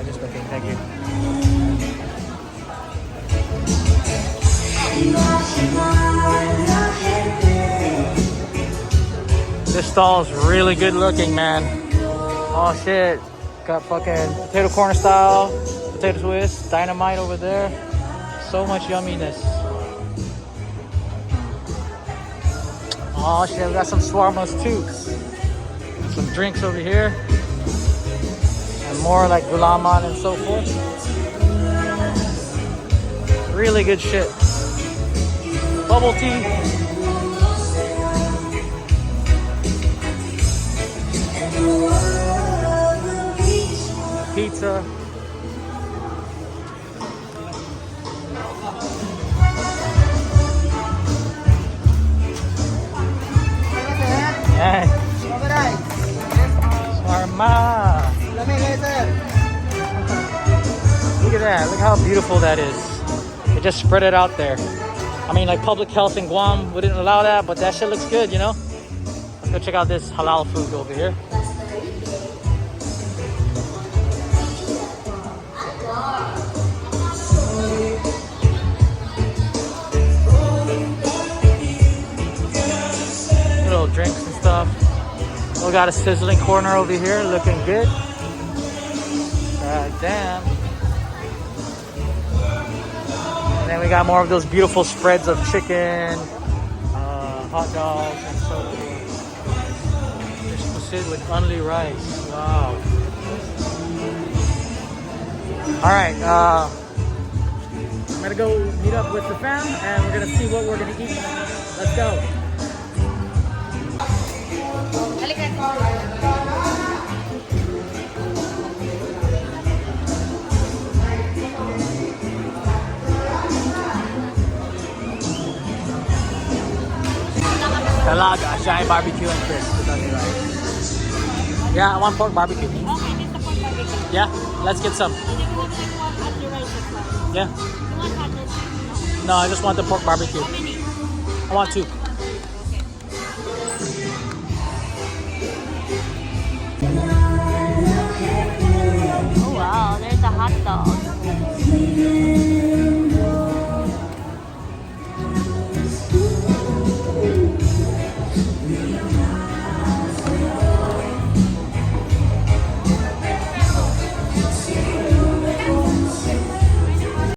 Just looking. Thank you. This stall is really good looking, man. Oh shit. Got fucking potato corner style, potato twist, dynamite over there. So much yumminess. Oh shit, we got some shawarmas too. Some drinks over here. And more like gulaman and so forth. Really good shit. Bubble tea. Pizza. Hey. Shawarma. Look at that. Look how beautiful that is. They just spread it out there. I mean, like public health in Guam wouldn't allow that, but that shit looks good, you know? Let's go check out this halal food over here. Little drinks and stuff. We got a sizzling corner over here, looking good. God damn. And then we got more of those beautiful spreads of chicken, hot dogs, and so forth. Just sit with only rice. Wow. All right. I'm gonna go meet up with the fam, and we're gonna see what we're gonna eat. Let's go. Talaga, giant barbecue and crisp with onion rice. Yeah, I want pork barbecue. Okay, this is the pork barbecue. Yeah, let's get some. And then you want like one at the rice as well. Yeah. You want hot rice? No, I just want the pork barbecue. How many? I want two. Okay. Oh wow, there's a hot dog.